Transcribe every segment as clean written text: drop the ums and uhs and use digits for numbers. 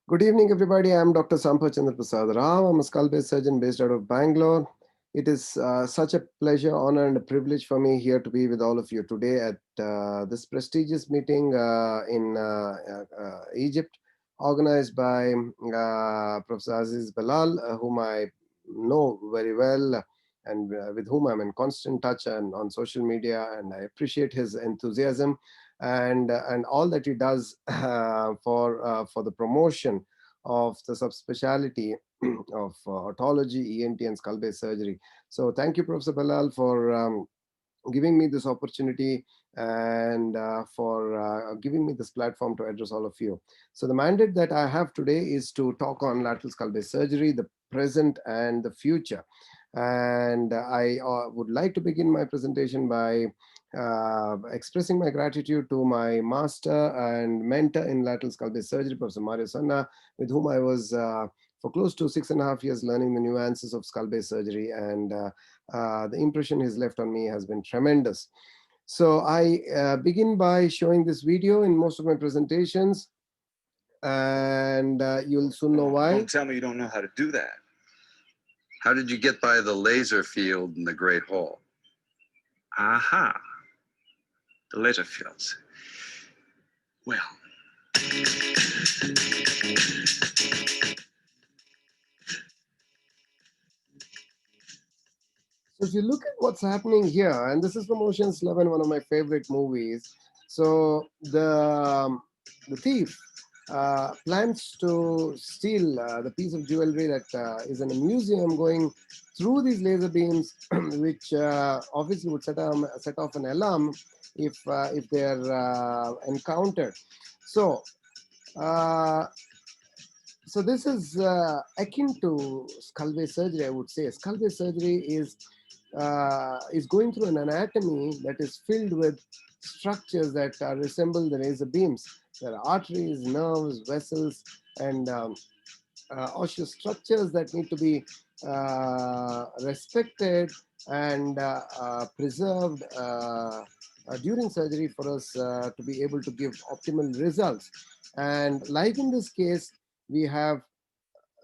Good evening, everybody. I'm Dr. Sampath Chandra Prasad Rao. I'm a skull-based surgeon based out of Bangalore. It is such a pleasure, honor, and a privilege for me here to be with all of you today at this prestigious meeting in Egypt, organized by Professor Aziz Balal, whom I know very well and with whom I'm in constant touch and on social media, and I appreciate his enthusiasm and all that he does for the promotion of the subspecialty of otology, ENT, and skull-based surgery. So thank you, Professor Balal, for giving me this opportunity and for giving me this platform to address all of you. So the mandate that I have today is to talk on lateral skull-based surgery, the present and the future. And I would like to begin my presentation by expressing my gratitude to my master and mentor in lateral skull-based surgery, Professor Mario Sanna, with whom I was for close to 6.5 years learning the nuances of skull-based surgery, and the impression he's left on me has been tremendous. So I begin by showing this video in most of my presentations, and you'll soon know why. Don't tell me you don't know how to do that. How did you get by the laser field in the Great Hall? Aha, the laser fields. Well, So if you look at what's happening here, and this is from Ocean's 11, one of my favorite movies. So the thief plans to steal the piece of jewelry that is in a museum, going through these laser beams, which obviously would set off an alarm if they're encountered. So uh, so this is akin to skull-based surgery, I would say. Skull-based surgery is going through an anatomy that is filled with structures that resemble the laser beams. There are arteries, nerves, vessels, and osseous structures that need to be respected and preserved during surgery for us to be able to give optimal results. And like in this case, we have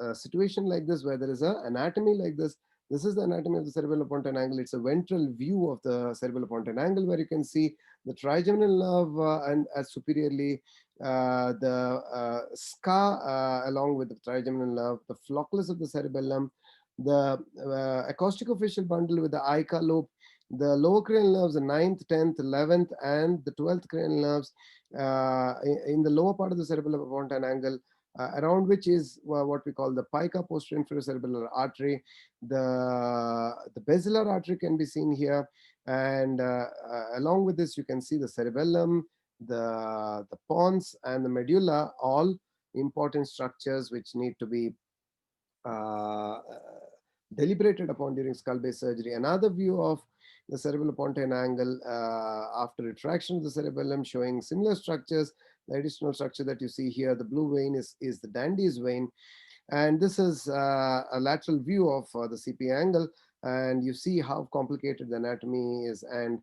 a situation like this where there is an anatomy like this. This is the anatomy of the cerebellopontine angle. It's a ventral view of the cerebellopontine angle where you can see the trigeminal nerve and as superiorly the scar along with the trigeminal nerve, the flocculus of the cerebellum, the acousticofacial bundle with the ICA loop, the lower cranial nerves, the 9th, 10th, 11th, and the 12th cranial nerves in the lower part of the cerebellopontine angle, around which is what we call the pica posterior inferior cerebellar artery. The basilar artery can be seen here, and along with this you can see the cerebellum, the pons, and the medulla, all important structures which need to be uh, deliberated upon during skull-based surgery. Another view of the cerebellopontine angle after retraction of the cerebellum, showing similar structures. The additional structure that you see here, the blue vein, is the Dandy's vein, and this is a lateral view of the CP angle, and you see how complicated the anatomy is, and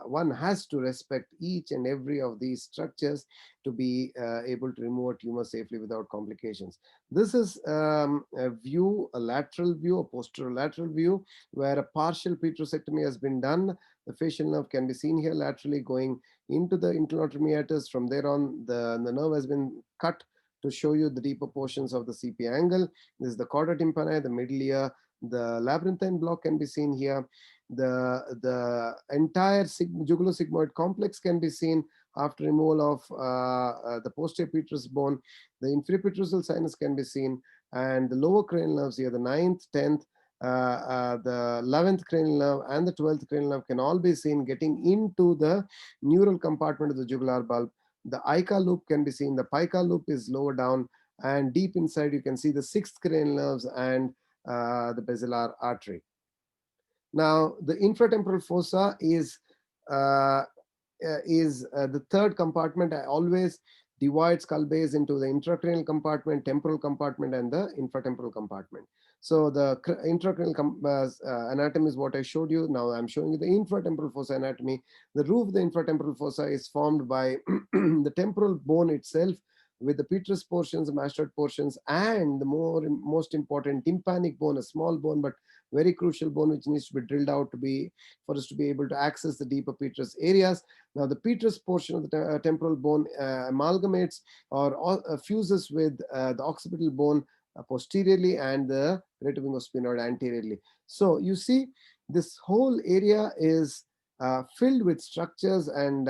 one has to respect each and every of these structures to be able to remove a tumor safely without complications. This is a view, a lateral view, a posterolateral view, where a partial petrosectomy has been done. The facial nerve can be seen here laterally going into the internal meatus. From there on, the nerve has been cut to show you the deeper portions of the CP angle. This is the chorda tympani, the middle ear. The labyrinthine block can be seen here. The entire jugulosigmoid complex can be seen after removal of the posterior petrous bone. The inferior petrosal sinus can be seen, and the lower cranial nerves here, the 9th, 10th, the 11th cranial nerve and the 12th cranial nerve can all be seen getting into the neural compartment of the jugular bulb. The ICA loop can be seen. The pica loop is lower down, and deep inside you can see the 6th cranial nerves and the basilar artery. Now, the infratemporal fossa is the third compartment. I always divide skull base into the intracranial compartment, temporal compartment, and the infratemporal compartment. So the intracranial anatomy is what I showed you. Now I'm showing you the infratemporal fossa anatomy. The roof of the infratemporal fossa is formed by the temporal bone itself, with the petrous portions, the mastoid portions, and the most important tympanic bone, a small bone but very crucial bone which needs to be drilled out to be for us to be able to access the deeper petrous areas. Now the petrous portion of the temporal bone amalgamates or fuses with the occipital bone posteriorly and the retovingosphenoid anteriorly. So you see, this whole area is filled with structures, and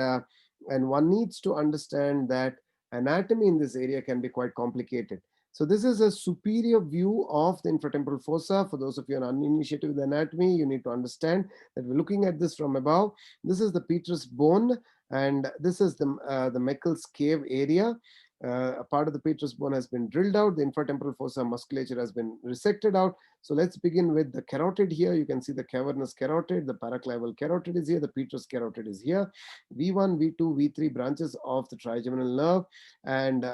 one needs to understand that anatomy in this area can be quite complicated. So this is a superior view of the infratemporal fossa. For those of you who are uninitiated with anatomy, you need to understand that we're looking at this from above. This is the petrous bone, and this is the Meckel's cave area. A part of the petrous bone has been drilled out. The infratemporal fossa musculature has been resected out. So let's begin with the carotid here. You can see the cavernous carotid, the paraclavial carotid is here, the petrous carotid is here. V1, V2, V3 branches of the trigeminal nerve, and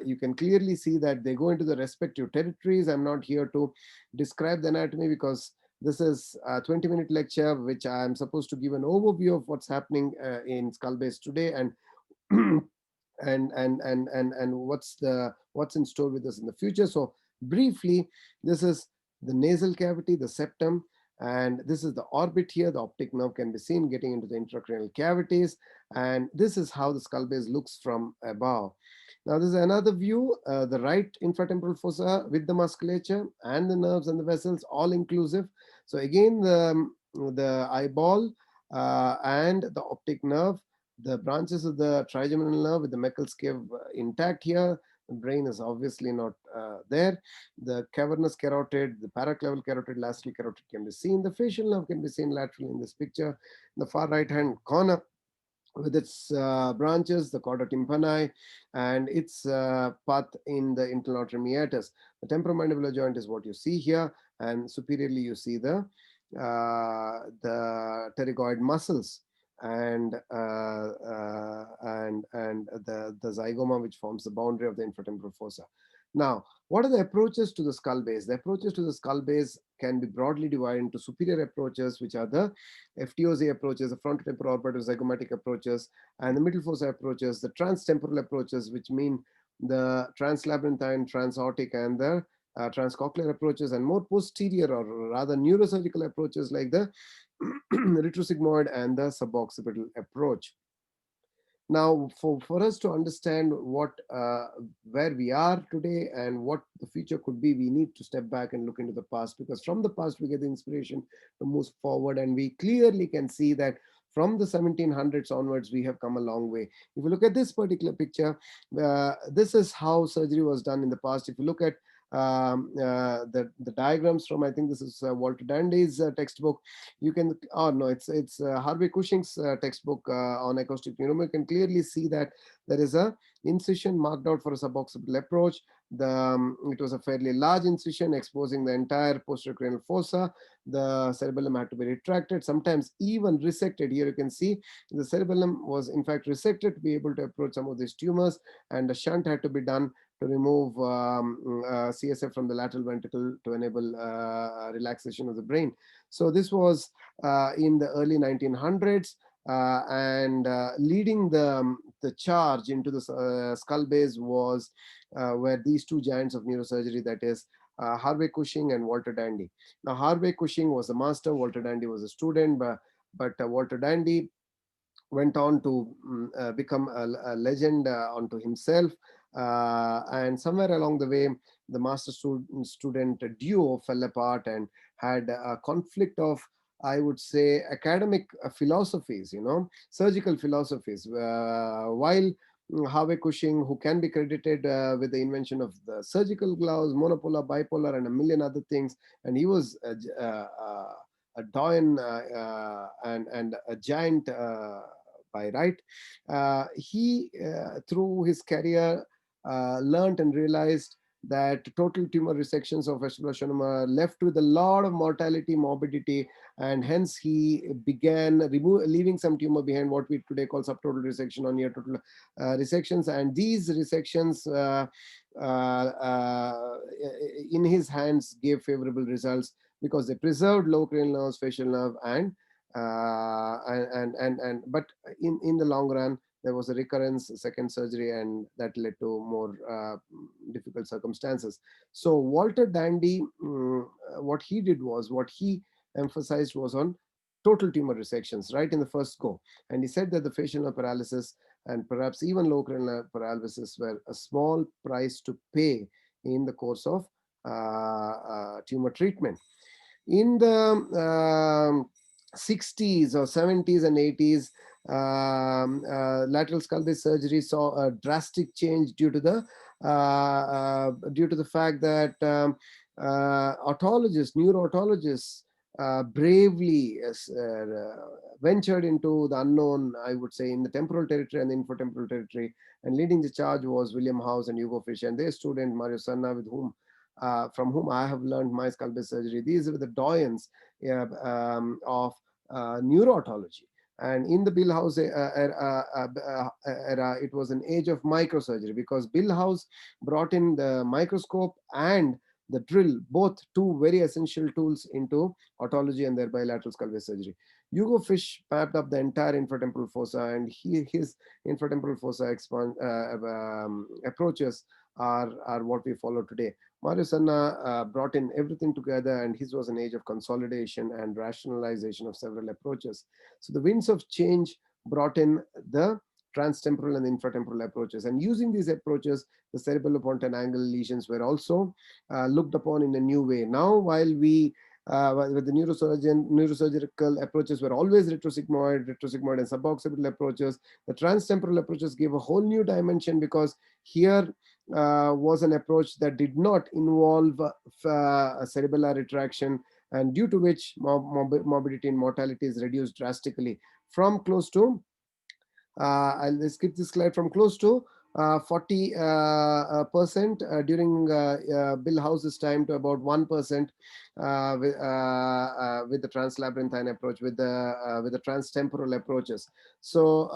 you can clearly see that they go into the respective territories. I'm not here to describe the anatomy because this is a 20-minute lecture which I'm supposed to give an overview of what's happening in skull base today, and and what's in store with us in the future. So briefly, this is the nasal cavity, the septum, and this is the orbit here. The optic nerve can be seen getting into the intracranial cavities, and this is how the skull base looks from above. Now this is another view, the right infratemporal fossa with the musculature and the nerves and the vessels, all inclusive. So again, the eyeball and the optic nerve, the branches of the trigeminal nerve with the Meckel's cave intact here. The brain is obviously not there. The cavernous carotid, the paraclavial carotid, lateral carotid can be seen. The facial nerve can be seen laterally in this picture. In the far right hand corner, with its branches, the chorda tympani, and its path in the internal artery meatus. The temporomandibular joint is what you see here, and superiorly you see the pterygoid muscles and the zygoma, which forms the boundary of the infratemporal fossa. Now, what are the approaches to the skull base? The approaches to the skull base can be broadly divided into superior approaches, which are the FTOZ approaches, the frontotemporal orbital zygomatic approaches, and the middle fossa approaches, the transtemporal approaches, which mean the translabyrinthine, transaortic, and the transcochlear approaches, and more posterior or rather neurosurgical approaches like the retrosigmoid and the suboccipital approach. Now, for us to understand where we are today and what the future could be, we need to step back and look into the past, because from the past we get the inspiration to move forward, and we clearly can see that from the 1700s onwards we have come a long way. If you look at this particular picture, this is how surgery was done in the past. If you look at the diagrams from, I think this is Walter Dandy's textbook. You can, oh no, it's Harvey Cushing's textbook on acoustic neuroma. You can clearly see that there is a incision marked out for a suboccipital approach. It was a fairly large incision exposing the entire posterior cranial fossa. The cerebellum had to be retracted, sometimes even resected. Here you can see the cerebellum was in fact resected to be able to approach some of these tumors, and a shunt had to be done to remove CSF from the lateral ventricle to enable relaxation of the brain. So this was in the early 1900s, and leading the charge into the skull base was were these two giants of neurosurgery, that is Harvey Cushing and Walter Dandy. Now Harvey Cushing was the master, Walter Dandy was a student, but Walter Dandy went on to become a legend unto himself. And somewhere along the way, the master student duo fell apart and had a conflict of, I would say, academic philosophies, surgical philosophies. While Harvey Cushing, who can be credited with the invention of the surgical gloves, monopolar, bipolar, and a million other things, and he was a doyen and a giant by right. He, through his career, learned and realized that total tumor resections of vestibuloschwannoma left with a lot of mortality, morbidity, and hence he began leaving some tumor behind, what we today call subtotal resection or near total resections. And these resections in his hands gave favorable results because they preserved lower cranial nerves, facial nerve, but in the long run, there was a recurrence, a second surgery, and that led to more difficult circumstances. So Walter Dandy, what he did was, what he emphasized was on total tumor resections right in the first go. And he said that the facial nerve paralysis and perhaps even local nerve paralysis were a small price to pay in the course of tumor treatment. In the 60s or 70s and 80s, lateral skull base surgery saw a drastic change due to the fact that autologists, neuro-autologists, bravely ventured into the unknown, I would say, in the temporal territory and the infertemporal territory. And leading the charge was William House and Hugo Fish and their student Mario Sanna, with whom from whom I have learned my skull base surgery. These were the doyens of neuro-autology. And in the Bill House era, it was an age of microsurgery, because Bill House brought in the microscope and the drill, both two very essential tools into autology and thereby lateral skull base surgery. Hugo Fish mapped up the entire infratemporal fossa, and his infratemporal fossa approaches are what we follow today. Mario Sanna brought in everything together, and his was an age of consolidation and rationalization of several approaches. So the winds of change brought in the transtemporal and infratemporal approaches. And using these approaches, the cerebellopontine angle lesions were also looked upon in a new way. Now, while with the neurosurgical approaches were always retrosigmoid and suboccipital approaches, the transtemporal approaches gave a whole new dimension, because here was an approach that did not involve cerebellar retraction, and due to which morbidity and mortality is reduced drastically from close to, I'll skip this slide, from close to 40% during Bill House's time to about 1% with the translabyrinthine approach, with the transtemporal approaches. So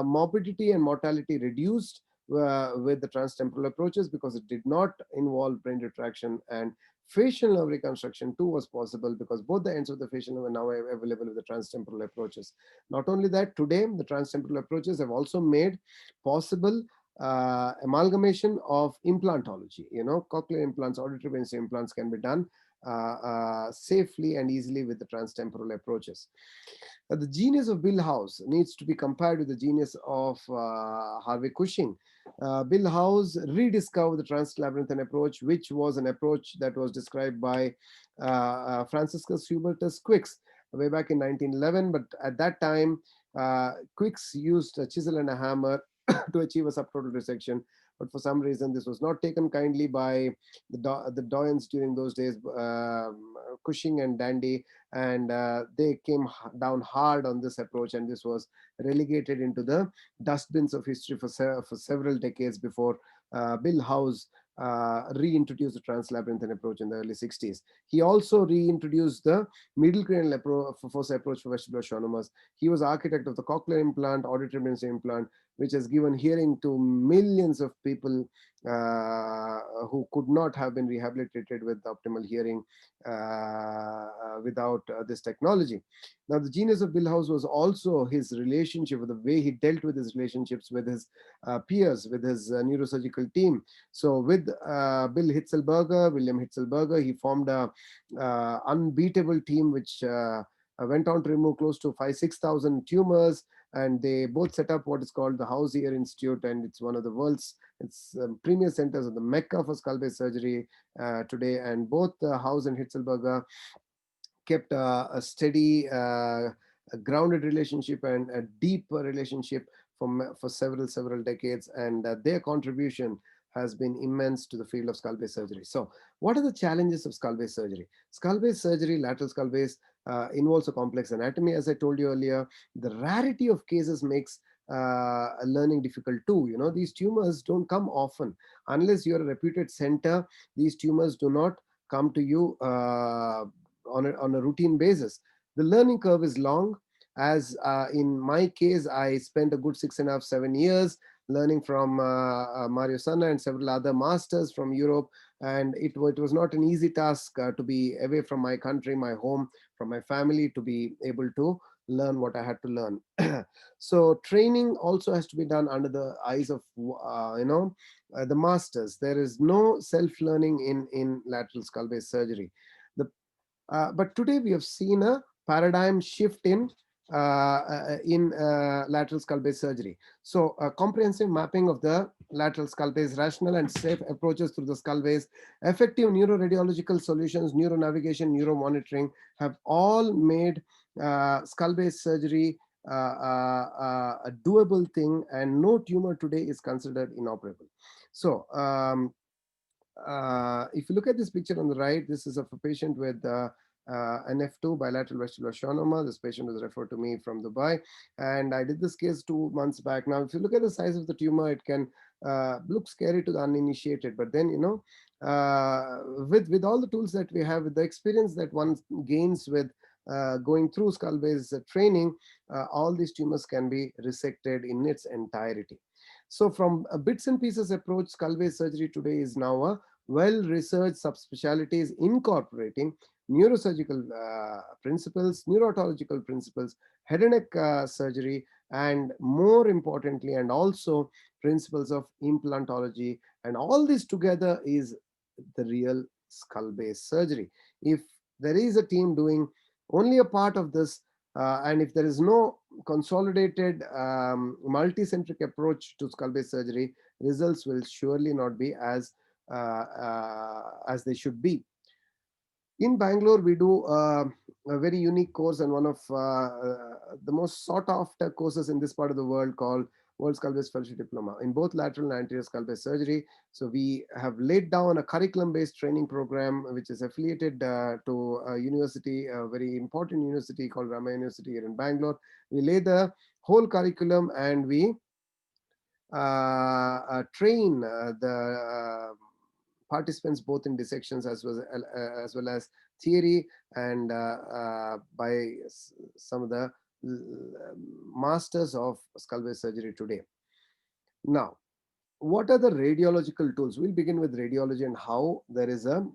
morbidity and mortality reduced with the transtemporal approaches, because it did not involve brain retraction, and facial nerve reconstruction too was possible, because both the ends of the facial nerve are now available with the transtemporal approaches. Not only that, today the transtemporal approaches have also made possible amalgamation of implantology. Cochlear implants, auditory brain stem implants can be done safely and easily with the transtemporal approaches. The genius of Bill House needs to be compared with the genius of Harvey Cushing. Bill House rediscovered the translabyrinthine approach, which was an approach that was described by Franciscus Hubertus Quix way back in 1911. But at that time, Quix used a chisel and a hammer to achieve a subtotal resection. But for some reason, this was not taken kindly by the doyens during those days, Cushing and Dandy, and they came down hard on this approach, and this was relegated into the dustbins of history for several decades before Bill House reintroduced the translabyrinthine approach in the early 60s. He also reintroduced the middle cranial fossa approach for vestibular schwannomas. He was architect of the cochlear implant, auditory brain stem implant, which has given hearing to millions of people who could not have been rehabilitated with optimal hearing without this technology. Now, the genius of Bill House was also his relationship, the way he dealt with his relationships with his peers, with his neurosurgical team. So with William Hitzelberger, he formed a unbeatable team, which went on to remove close to 6,000 tumors, and they both set up what is called the House Ear Institute, and it's one of the world's premier centers of the Mecca for skull base surgery today. And both House and Hitzelberger kept a steady, a grounded relationship and a deep relationship for several decades, and their contribution has been immense to the field of skull base surgery. So what are the challenges of skull base surgery? Skull base surgery, lateral skull base, involves a complex anatomy, as I told you earlier. The rarity of cases makes learning difficult too. These tumors don't come often. Unless you're a reputed center, these tumors do not come to you on a routine basis. The learning curve is long. As in my case, I spent a good 6.5, 7 years learning from Mario Sanna and several other masters from Europe. And it was not an easy task to be away from my country, my home, from my family, to be able to learn what I had to learn. So training also has to be done under the eyes of the masters. There is no self-learning in lateral skull base surgery. But today we have seen a paradigm shift in lateral skull base surgery. So a comprehensive mapping of the lateral skull base, rational and safe approaches through the skull base, effective neuroradiological solutions, neuronavigation, neuromonitoring have all made skull base surgery a doable thing, and no tumor today is considered inoperable. So if you look at this picture on the right, this is of a patient with an F2 bilateral vestibular schwannoma. This patient was referred to me from Dubai, and I did this case 2 months back. Now, if you look at the size of the tumor, it can look scary to the uninitiated, but then with all the tools that we have, with the experience that one gains with going through skull base training, all these tumors can be resected in its entirety. So from a bits and pieces approach, skull base surgery today is now a well-researched subspecialties incorporating neurosurgical principles, neurotological principles, head and neck surgery, and more importantly, and also principles of implantology. And all this together is the real skull base surgery. If there is a team doing only a part of this, and if there is no consolidated multicentric approach to skull base surgery, results will surely not be as they should be. In Bangalore, we do a very unique course, and one of the most sought after courses in this part of the world, called World Skull Base Fellowship Diploma in both lateral and anterior skull base surgery. So we have laid down a curriculum-based training program which is affiliated to a university, a very important university called Rama University here in Bangalore. We lay the whole curriculum, and we train the participants both in dissections as well as theory, and by some of the masters of skull base surgery today. Now, what are the radiological tools? We'll begin with radiology and how there is a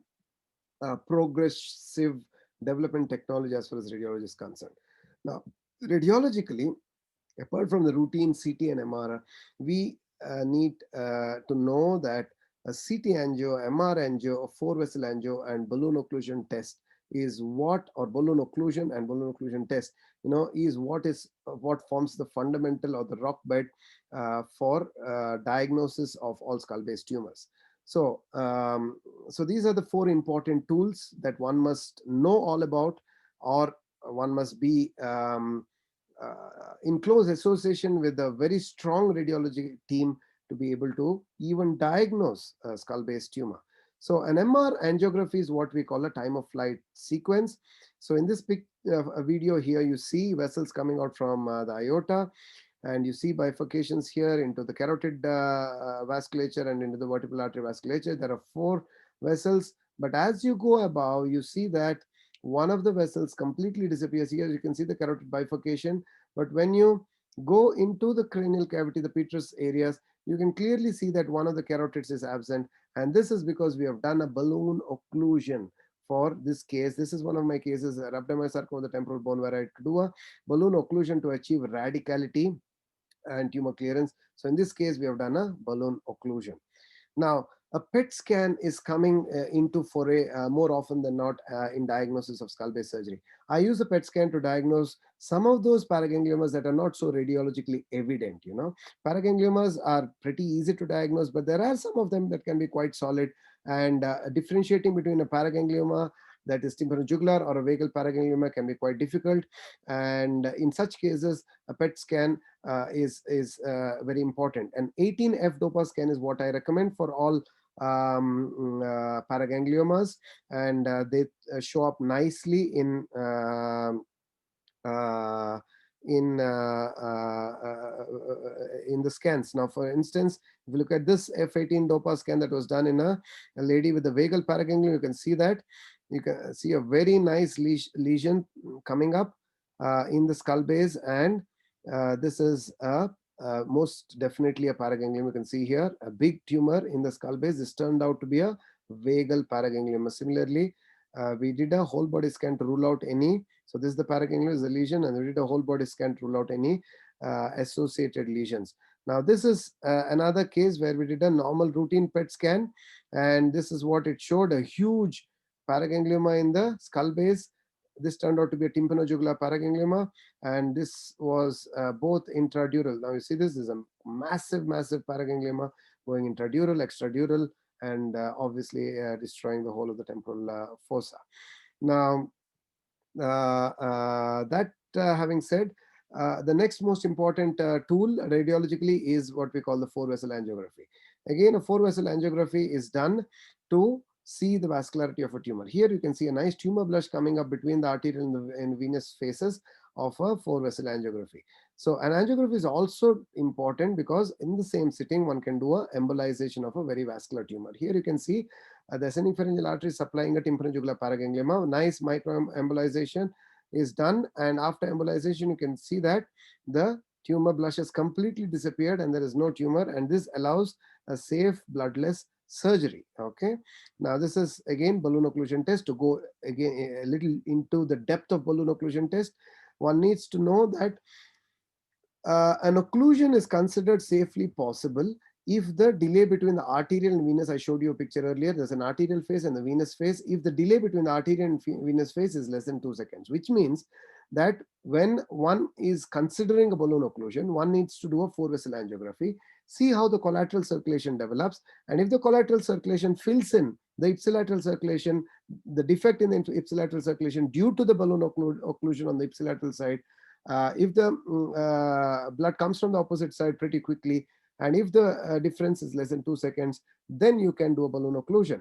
progressive development technology as far as radiology is concerned. Now, radiologically, apart from the routine CT and MR, we need to know that a CT angio, MR angio, a 4-vessel angio, and balloon occlusion test is what, or balloon occlusion and balloon occlusion test, is what forms the fundamental or the rock bed for diagnosis of all skull-based tumors. So, so these are the 4 important tools that one must know all about, or one must be in close association with a very strong radiology team to be able to even diagnose a skull-based tumor. So an MR angiography is what we call a time of flight sequence. So in this video here, you see vessels coming out from the aorta, and you see bifurcations here into the carotid vasculature and into the vertebral artery vasculature. There are 4 vessels, but as you go above, you see that one of the vessels completely disappears. Here you can see the carotid bifurcation, but when you go into the cranial cavity, the petrous areas, you can clearly see that one of the carotids is absent, and this is because we have done a balloon occlusion for this case. This is one of my cases, rhabdomyosarcoma of the temporal bone, where I had to do a balloon occlusion to achieve radicality and tumor clearance. So in this case, we have done a balloon occlusion. Now, a PET scan is coming into foray more often than not in diagnosis of skull base surgery. I use a PET scan to diagnose some of those paragangliomas that are not so radiologically evident. Paragangliomas are pretty easy to diagnose, but there are some of them that can be quite solid, and differentiating between a paraganglioma that is tympanojugular or a vagal paraganglioma can be quite difficult. And in such cases, a PET scan is very important. An 18F-DOPA scan is what I recommend for all paragangliomas, and they show up nicely in the scans. Now, for instance, if you look at this F18 DOPA scan that was done in a lady with a vagal paraganglioma, you can see that. You can see a very nice lesion coming up in the skull base, and this is most definitely a paraganglioma. You can see here a big tumor in the skull base. This turned out to be a vagal paraganglioma. Similarly, We did a whole body scan to rule out any. So this is the paraganglioma, is the lesion, and we did a whole body scan to rule out any associated lesions. Now this is another case where we did a normal routine PET scan, and this is what it showed: a huge paraganglioma in the skull base. This turned out to be a tympanojugular paraganglioma, and this was both intradural. Now you see this is a massive, massive paraganglioma going intradural, extradural, and obviously destroying the whole of the temporal fossa. Now, that having said, the next most important tool radiologically is what we call the 4-vessel angiography. Again, a 4-vessel angiography is done to see the vascularity of a tumor. Here you can see a nice tumor blush coming up between the arterial and venous faces of a 4-vessel angiography. So an angiography is also important because in the same sitting one can do a embolization of a very vascular tumor. Here you can see the ascending pharyngeal artery supplying a tympanojugular paraganglioma. Nice microembolization is done, and after embolization you can see that the tumor blush has completely disappeared and there is no tumor, and this allows a safe bloodless surgery. Okay, now this is again balloon occlusion test. To go again a little into the depth of balloon occlusion test, one needs to know that an occlusion is considered safely possible if the delay between the arterial and venous, I showed you a picture earlier, there's an arterial phase and the venous phase, if the delay between the arterial and venous phase is less than 2 seconds, which means that when one is considering a balloon occlusion, one needs to do a 4-vessel angiography, see how the collateral circulation develops, and if the collateral circulation fills in the ipsilateral circulation, the defect in the ipsilateral circulation due to the balloon occlusion on the ipsilateral side, if the blood comes from the opposite side pretty quickly, and if the difference is less than 2 seconds, then you can do a balloon occlusion.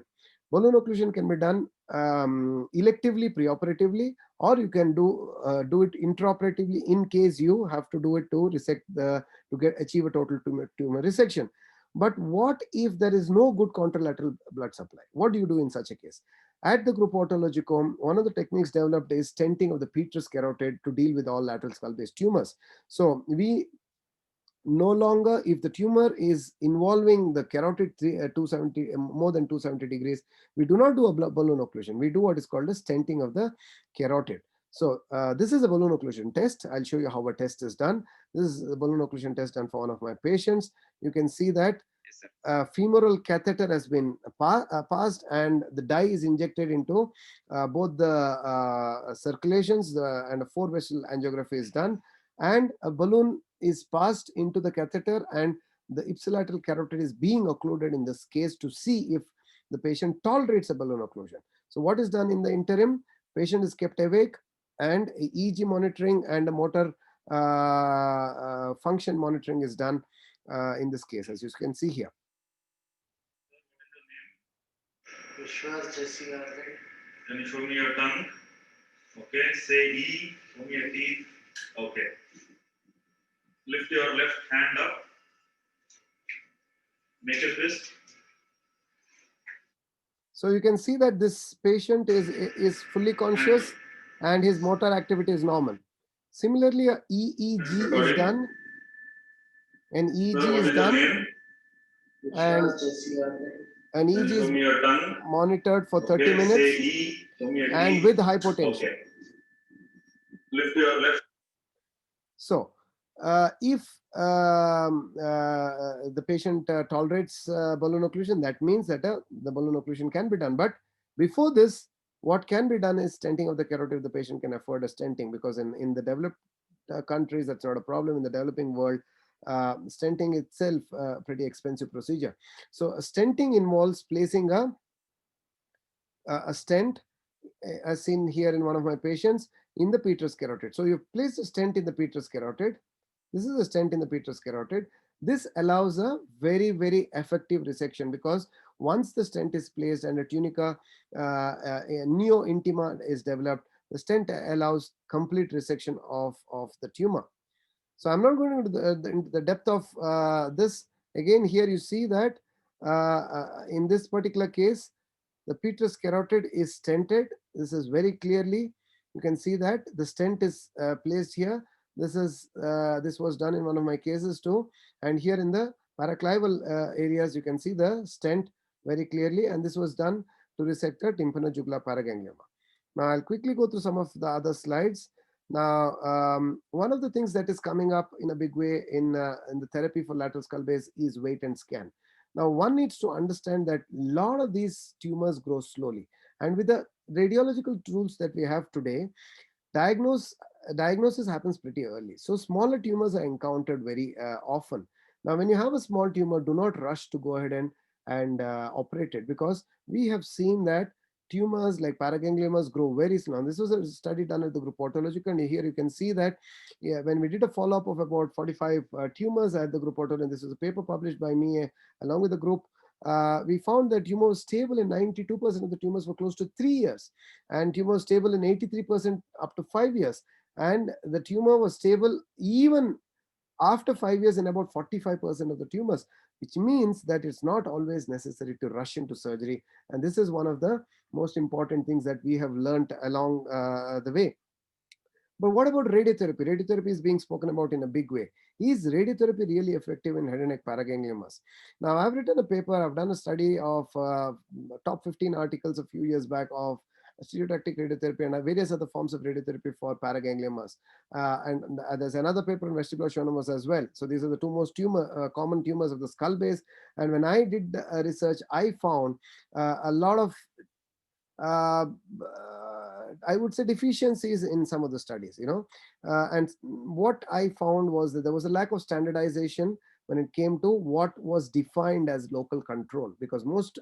Balloon occlusion can be done electively, preoperatively, or you can do it intraoperatively in case you have to do it to resect achieve a total tumor resection. But what if there is no good contralateral blood supply? What do you do in such a case? At the group otologicom, one of the techniques developed is stenting of the petrous carotid to deal with all lateral skull-based tumors. So we no longer, if the tumor is involving the carotid 270 more than 270 degrees, we do not do a balloon occlusion. We do what is called a stenting of the carotid. So this is a balloon occlusion test. I'll show you how a test is done. This is a balloon occlusion test done for one of my patients. You can see that femoral catheter has been passed, and the dye is injected into both the circulations, and a 4-vessel angiography is done, and a balloon is passed into the catheter, and the ipsilateral carotid is being occluded in this case to see if the patient tolerates a balloon occlusion. So what is done in the interim? Patient is kept awake, and EEG monitoring and a motor function monitoring is done in this case, as you can see here. Vishwas Jesse, can you show me your tongue? Okay, say E, show me your teeth. Okay. Lift your left hand up. Make a fist. So you can see that this patient is fully conscious and his motor activity is normal. Similarly, a EEG is done. An EEG is done, and an EEG is monitored for 30 minutes and with hypotension. Okay. Lift your left. So if the patient tolerates balloon occlusion, that means that the balloon occlusion can be done. But before this, what can be done is stenting of the carotid. The patient can afford a stenting, because in the developed countries, that's not a problem. In the developing world, stenting itself pretty expensive procedure. So stenting involves placing a stent, as seen here in one of my patients, in the petrous carotid. So you place a stent in the petrous carotid. This is a stent in the petrous carotid. This allows a very, very effective resection, because once the stent is placed and a tunica neo-intima is developed, the stent allows complete resection of the tumor. So I'm not going into the depth of this. Again, here you see that in this particular case, the petrous carotid is stented. This is very clearly, you can see that the stent is placed here. This was done in one of my cases too. And here in the paraclival areas, you can see the stent very clearly. And this was done to resect a tympanojugular paraganglioma. Now, I'll quickly go through some of the other slides. Now, one of the things that is coming up in a big way in the therapy for lateral skull base is wait and scan. Now, one needs to understand that a lot of these tumors grow slowly. And with the radiological tools that we have today, diagnosis happens pretty early. So smaller tumors are encountered very often. Now, when you have a small tumor, do not rush to go ahead and operate it, because we have seen that tumors like paragangliomas grow very slow. And this was a study done at the group Autologic, and here you can see that, yeah, when we did a follow-up of about 45 tumors at the group Autologic, and this was a paper published by me along with the group, we found that tumor was stable in 92% of the tumors for close to 3 years, and tumor was stable in 83% up to 5 years, and the tumor was stable even after 5 years in about 45% of the tumors, which means that it's not always necessary to rush into surgery. And this is one of the most important things that we have learned along the way. But what about radiotherapy? Radiotherapy is being spoken about in a big way. Is radiotherapy really effective in head and neck paragangliomas? Now, I've written a paper, I've done a study of top 15 articles a few years back of stereotactic radiotherapy and various other forms of radiotherapy for paragangliomas. And there's another paper in vestibular schwannomas as well. So these are the two most common tumors of the skull base. And when I did research, I found a lot of I would say deficiencies in some of the studies, and what I found was that there was a lack of standardization when it came to what was defined as local control, because most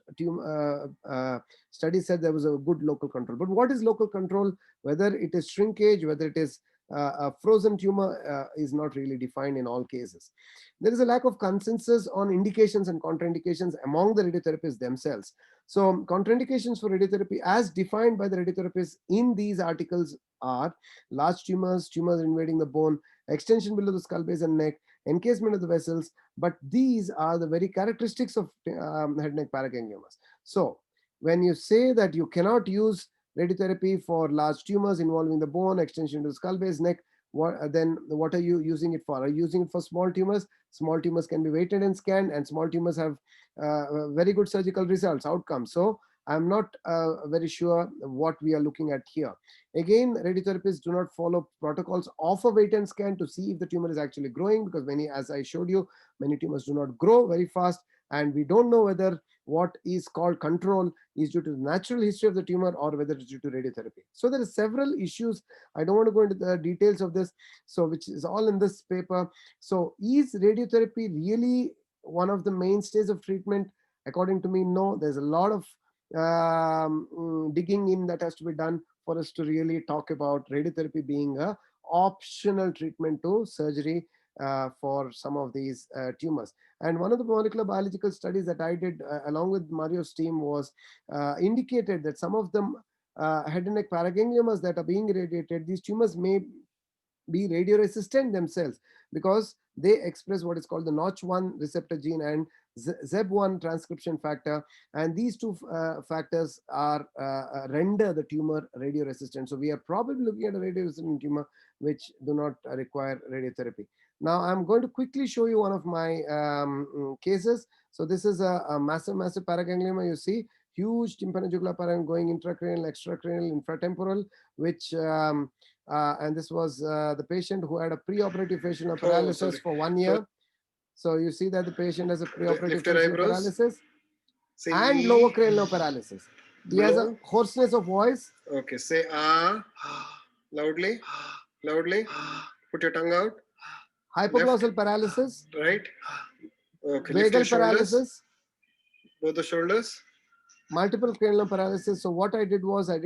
studies said there was a good local control. But what is local control? Whether it is shrinkage, whether it is a frozen tumor, is not really defined in all cases. There is a lack of consensus on indications and contraindications among the radiotherapists themselves. So contraindications for radiotherapy as defined by the radiotherapists in these articles are large tumors, tumors invading the bone, extension below the skull base and neck, encasement of the vessels, but these are the very characteristics of head and neck paragangliomas. So when you say that you cannot use radiotherapy for large tumors involving the bone, extension to the skull base, neck, then what are you using it for? Are you using it for small tumors? Small tumors can be weighted and scanned, and small tumors have very good surgical results, outcomes. So I'm not very sure what we are looking at here. Again, radiotherapists do not follow protocols of a wait and scan to see if the tumor is actually growing, because as I showed you, many tumors do not grow very fast, and we don't know whether what is called control is due to the natural history of the tumor or whether it's due to radiotherapy. So there are several issues. I don't want to go into the details of this, so which is all in this paper. So is radiotherapy really one of the mainstays of treatment? According to me, no. There's a lot of digging in that has to be done for us to really talk about radiotherapy being a optional treatment to surgery for some of these tumors. And one of the molecular biological studies that I did along with Mario's team was indicated that some of them head and neck paragangliomas that are being irradiated, these tumors may be radioresistant themselves because they express what is called the Notch1 receptor gene and ZEB1 transcription factor, and these two factors are render the tumor radioresistant. So we are probably looking at a radioresistant tumor which do not require radiotherapy. Now I'm going to quickly show you one of my cases. So this is a massive paraganglioma. You see huge tympanojugular paraganglioma going intracranial, extracranial, infratemporal, which and this was the patient who had a preoperative facial paralysis for 1 year. So you see that the patient has a preoperative facial paralysis and lower cranial paralysis. He has a hoarseness of voice. Okay, say loudly, loudly. Put your tongue out. Hypoglossal paralysis. Right. Okay. Vagal paralysis. Both the shoulders. Multiple cranial paralysis. So what I did was a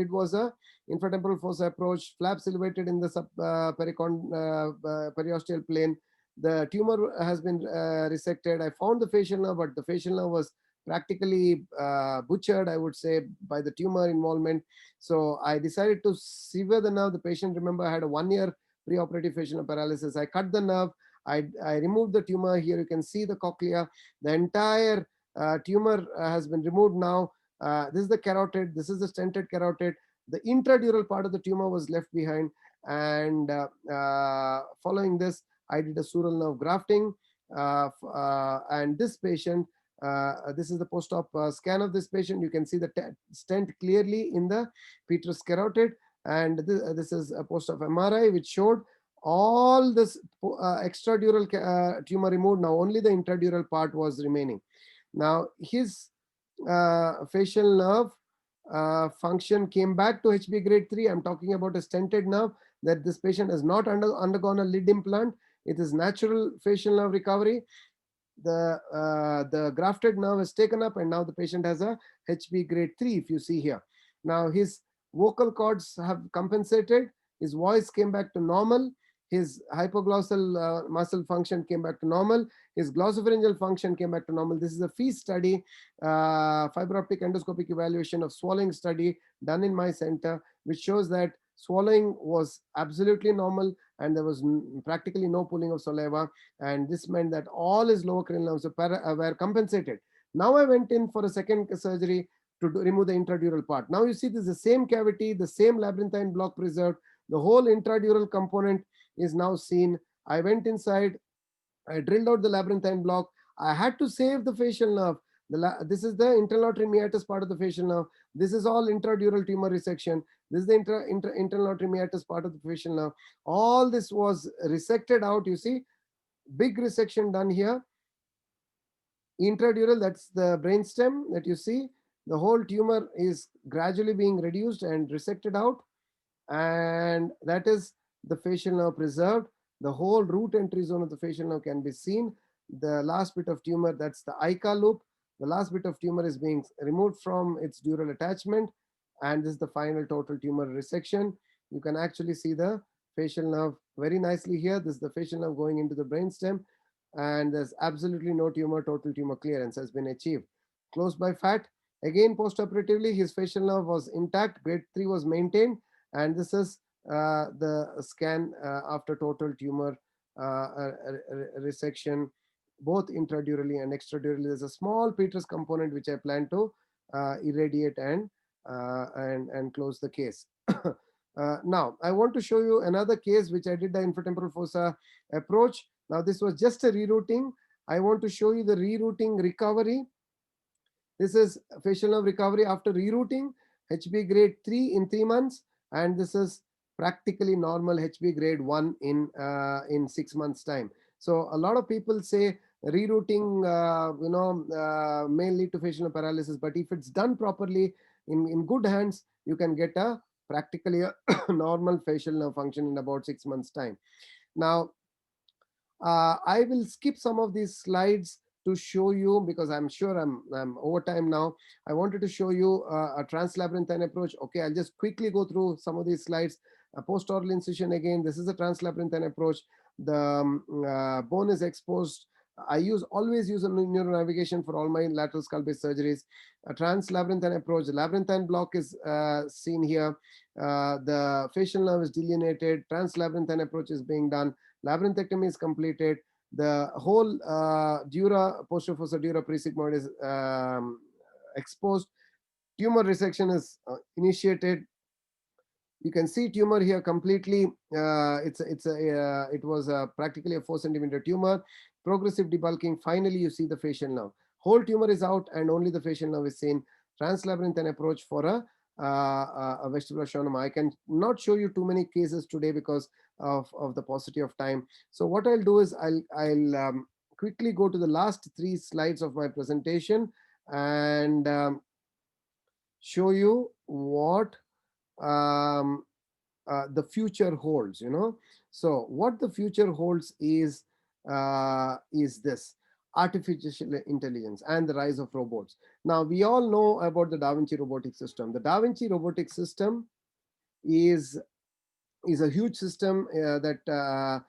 infratemporal fossa approach, flaps elevated in the periosteal plane. The tumor has been resected. I found the facial nerve, but the facial nerve was practically butchered, I would say, by the tumor involvement. So I decided to sever the nerve. The patient, remember, had a 1 year preoperative facial paralysis. I cut the nerve. I removed the tumor. Here you can see the cochlea. The entire tumor has been removed now. This is the carotid. This is the stented carotid. The intradural part of the tumor was left behind. And following this, I did a sural nerve grafting. And this patient This is the post-op scan of this patient. You can see the stent clearly in the petrous carotid, and this is a post-op MRI which showed all this extradural tumor removed. Now only the intradural part was remaining. Now his facial nerve function came back to HB grade 3. I'm talking about a stented nerve, that this patient has not undergone a lid implant. It is natural facial nerve recovery. The grafted nerve is taken up, and now the patient has a HB grade 3, if you see here. Now his vocal cords have compensated. His voice came back to normal. His hypoglossal muscle function came back to normal. His glossopharyngeal function came back to normal. This is a FEAST study, fiber optic endoscopic evaluation of swallowing study done in my center, which shows that swallowing was absolutely normal and there was practically no pulling of saliva, and this meant that all his lower cranial nerves were compensated. Now I went in for a second surgery to remove the intradural part. Now you see this is the same cavity, the same labyrinthine block preserved. The whole intradural component is now seen. I went inside, I drilled out the labyrinthine block. I had to save the facial nerve. This is the internal auditory meatus part of the facial nerve. This is all intradural tumor resection. This is the internal auditory meatus part of the facial nerve. All this was resected out. You see, big resection done here. Intradural, that's the brainstem that you see. The whole tumor is gradually being reduced and resected out, and that is the facial nerve preserved. The whole root entry zone of the facial nerve can be seen. The last bit of tumor, that's the ICA loop. The last bit of tumor is being removed from its dural attachment, and this is the final total tumor resection. You can actually see the facial nerve very nicely here. This is the facial nerve going into the brainstem, and there's absolutely no tumor. Total tumor clearance has been achieved. Closed by fat. Again, post-operatively, his facial nerve was intact. Grade 3 was maintained, and this is the scan after total tumor resection, both intradurally and extradurally. There's a small petrous component which I plan to irradiate and close the case. Now, I want to show you another case which I did the infratemporal fossa approach. Now, this was just a rerouting. I want to show you the rerouting recovery. This is facial nerve recovery after rerouting, HB grade 3 in 3 months, and this is practically normal HB grade 1 in 6 months time. So a lot of people say rerouting may lead to facial nerve paralysis, but if it's done properly in good hands, you can get a practically a normal facial nerve function in about 6 months time. Now I will skip some of these slides to show you, because I'm sure I'm over time now. I wanted to show you a translabyrinthine approach. Okay, I'll just quickly go through some of these slides. A post-oral incision again. This is a translabyrinthine approach. The bone is exposed. I always use a neuronavigation for all my lateral skull base surgeries. A translabyrinthine approach. The labyrinthine block is seen here. The facial nerve is delineated. Translabyrinthine approach is being done. Labyrinthectomy is completed. The whole dura, posterior fossa dura presigmoid is exposed. Tumor resection is initiated. You can see tumor here completely. It was practically a 4 centimeter tumor. Progressive debulking. Finally, you see the facial nerve. Whole tumor is out, and only the facial nerve is seen. Translabyrinthine approach for a vestibular schwannoma. I can not show you too many cases today because of the paucity of time. So what I'll do is I'll quickly go to the last 3 slides of my presentation and show you what the future holds. So what the future holds is this: artificial intelligence and the rise of robots. Now, we all know about the Da Vinci robotic system. The Da Vinci robotic system is a huge system that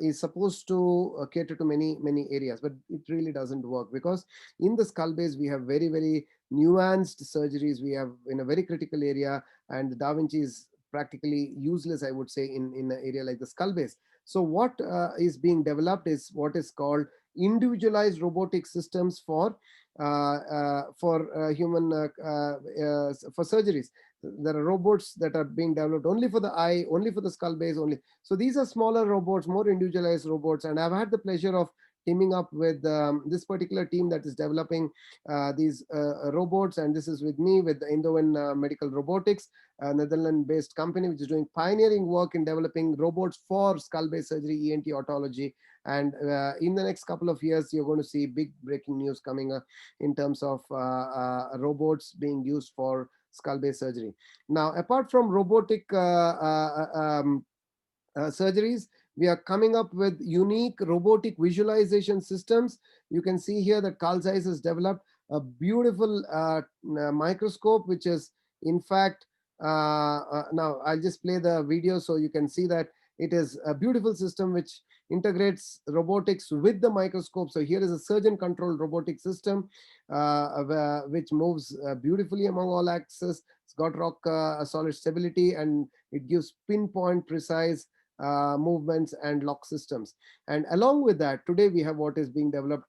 is supposed to cater to many areas, but it really doesn't work, because in the skull base we have very nuanced surgeries. We have in a very critical area, and the Da Vinci is practically useless, I would say, in an area like the skull base. So what is being developed is what is called individualized robotic systems for human for surgeries. There are robots that are being developed only for the eye, only for the skull base only. So these are smaller robots, more individualized robots, and I've had the pleasure of teaming up with this particular team that is developing these robots, and this is with me with the Indoven Medical Robotics, a Netherlands-based company which is doing pioneering work in developing robots for skull-based surgery, ENT otology. And in the next couple of years, you're going to see big breaking news coming in terms of robots being used for skull-based surgery. Now, apart from robotic surgeries, we are coming up with unique robotic visualization systems. You can see here that Carl Zeiss has developed a beautiful microscope, which is in fact, now I'll just play the video so you can see that it is a beautiful system which integrates robotics with the microscope. So here is a surgeon controlled robotic system which moves beautifully among all axes. It's got rock solid stability, and it gives pinpoint precise movements and lock systems. And along with that, today we have what is being developed,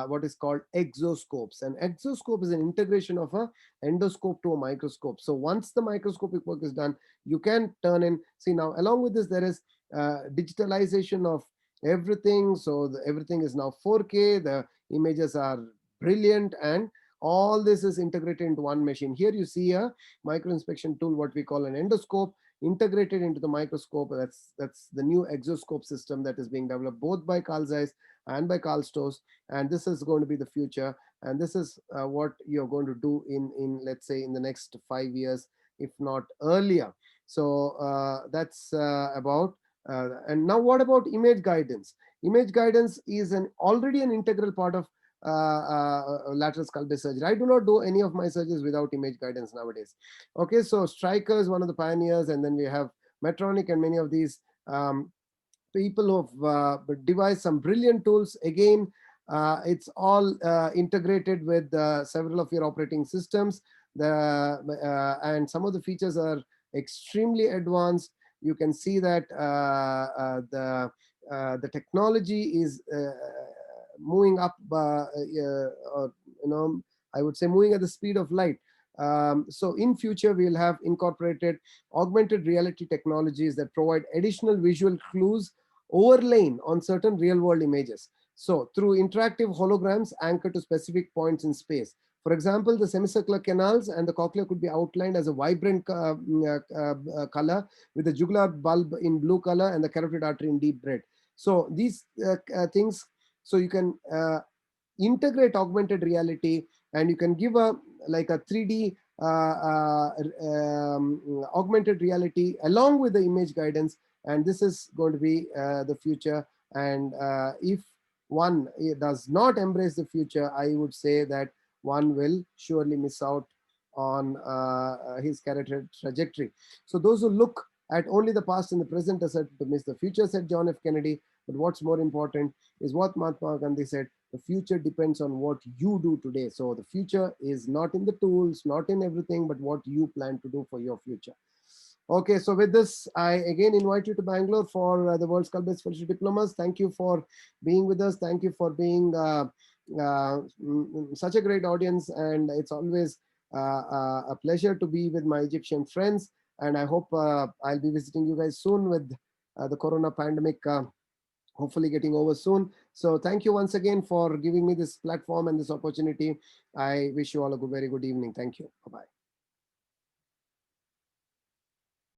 what is called exoscopes. An exoscope is an integration of a endoscope to a microscope. So once the microscopic work is done, you can turn in. See, now along with this, there is digitalization of everything. So everything is now 4K. The images are brilliant, and all this is integrated into one machine. Here you see a micro inspection tool, what we call an endoscope, integrated into the microscope. That's the new exoscope system that is being developed both by Carl Zeiss and by Karl Stoss, and this is going to be the future. And this is what you're going to do in let's say in the next 5 years, if not earlier. So that's about. And now, what about image guidance? Image guidance is already an integral part of lateral skull-based surgery. I do not do any of my surgeries without image guidance nowadays. Okay, so Stryker is one of the pioneers, and then we have Medtronic and many of these people who have devised some brilliant tools. Again, it's all integrated with several of your operating systems. And some of the features are extremely advanced. You can see that the technology is moving up, I would say moving at the speed of light. So in future, we'll have incorporated augmented reality technologies that provide additional visual clues overlain on certain real-world images. So through interactive holograms anchored to specific points in space. For example, the semicircular canals and the cochlea could be outlined as a vibrant color with the jugular bulb in blue color and the carotid artery in deep red. So these things, so you can integrate augmented reality, and you can give a 3D augmented reality along with the image guidance, and this is going to be the future. And if one does not embrace the future, I would say that one will surely miss out on his career trajectory. So those who look at only the past and the present are certain to miss the future, said John F. Kennedy. But what's more important is what Mahatma Gandhi said: the future depends on what you do today. So the future is not in the tools, not in everything, but what you plan to do for your future. Okay, so with this, I again invite you to Bangalore for the World Skull-Based Fellowship Diplomas. Thank you for being with us. Thank you for being such a great audience. And it's always a pleasure to be with my Egyptian friends. And I hope I'll be visiting you guys soon with the Corona pandemic hopefully getting over soon. So thank you once again for giving me this platform and this opportunity. I wish you all a very good evening. Thank you. Bye-bye.